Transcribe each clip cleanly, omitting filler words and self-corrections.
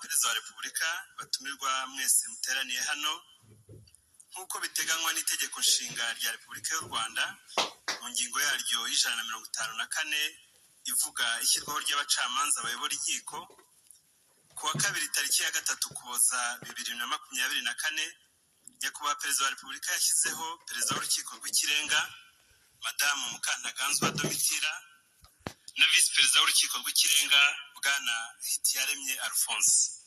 Perezida wa Repubulika batumirwa mwese muteraniye hano nk'uko biteganywa n'itegeko nshinga rya Repubulika y'u Rwanda mu ngingo yaryo y'154 ivuga ishyirwaho ry'abacamanza bayobora inkiko kuwa kabiri tariki ya 3 Ukuboza 2024 nyakubahwa Perezida wa Repubulika yashyizeho Perezida w'Urukiko rw'Ikirenga Madamu Mukantaganzwa Domitira na Visi Perezida w'Urukiko rw'Ikirenga Bwana Hitiyaremye Alphonse.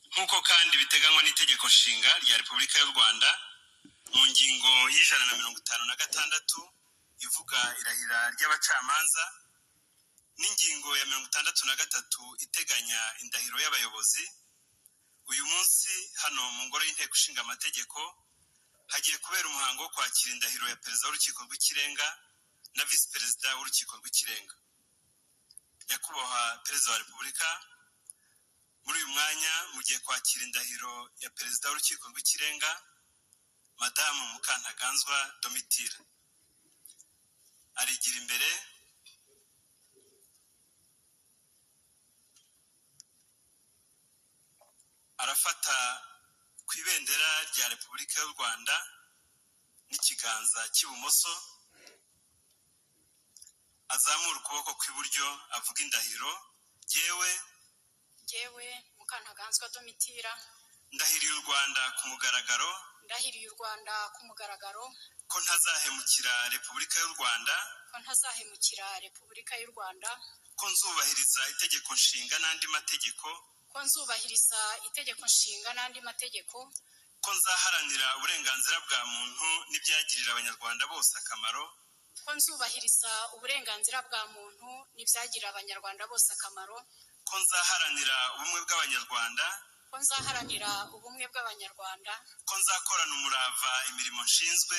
Nk'uko kandi biteganywa n'itegeko nshinga rya Repubulika y'u Rwanda mu ngingo y'156 ivuga irahira ry'abacamanza n'ingingo ya 63 iteganya indahiro y'abayobozi, uyu munsi hano mu ngoro y'inteko ishinga amategeko hagiye kubera umuhango wo kwakira indahiro ya Perezida w'Urukiko rw'Ikirenga na Visi Perezida w'Urukiko rw'Ikirenga. Nyakubahwa Perezida wa Repubulika, muri uyu mwanya mugiye kwakira indahiro ya Perezida w'Urukiko rw'Ikirenga Madamu Mukantaganzwa Domitira. Arigira imbere arafata ku ibendera rya Repubulika y'u Rwanda n'ikiganza cy'ibumoso, azamura ukuboko kw'iburyo avuga indahiro. Jewe Mukantaganzwa Domitira ndahiriye u Rwanda ku mugaragaro ko ntazahemukira Repubulika y'u Rwanda, ko nzubahiriza itegeko nshinga n'andi mategeko, ko nzaharanira uburenganzira bwa muntu n'ibyagirira abanyarwanda bose akamaro, ko nzaharanira ubumwe bw'abanyarwanda, ko nzakorana umurava imirimo nshinzwe,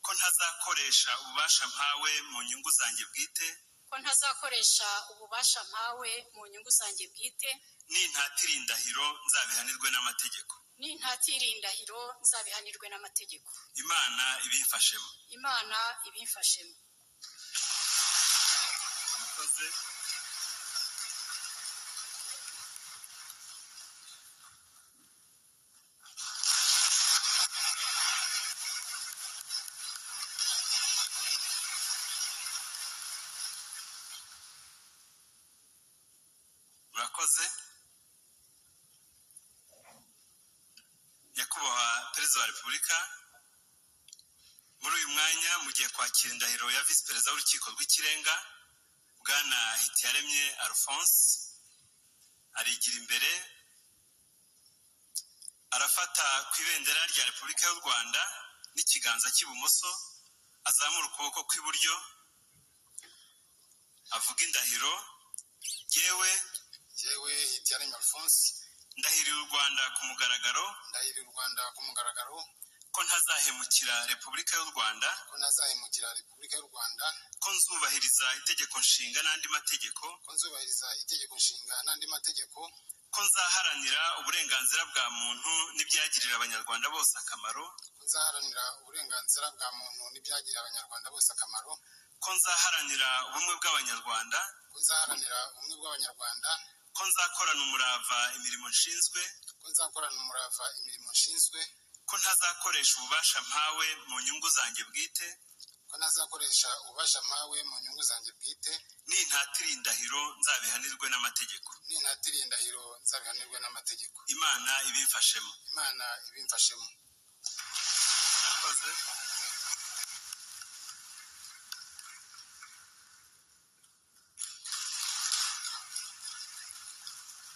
ko ntazakoresha ububasha mpawe mu nyungu zanjye bwite, nintatira indahiro nzabihanirwe n'amategeko. Imana ibimfashemo. Murakoze. Nyakubahwa Perezida wa Repubulika, muri uyu mwanya mugiye kwakira indahiro ya Visi Perezida w'Urukiko rw'Ikirenga Bwana Hitiyaremye Alphonse. Arigira imbere arafata ku ibendera rya Repubulika y'u Rwanda n'ikiganza cy'ibumoso, azamura ukuboko kw'iburyo avuga indahiro. Jewe Hitiyaremye Alphonse ndahiriye u Rwanda ku mugaragaro ko ntazahemukira Repubulika y'u Rwanda, ko nzubahiriza itegeko nshinga n'andi mategeko, ko nzaharanira uburenganzira bwa muntu n'ibyagirira abanyarwanda bose akamaro, ko nzaharanira ubumwe bw'abanyarwanda, ko nzakorana umurava imirimo nshinzwe, ko ntazakoresha ububasha mpawe mu nyungu zanjye bwite, nintatira indahiro nzabihanirwe n'amategeko. Imana ibimfashemo. Murakoze.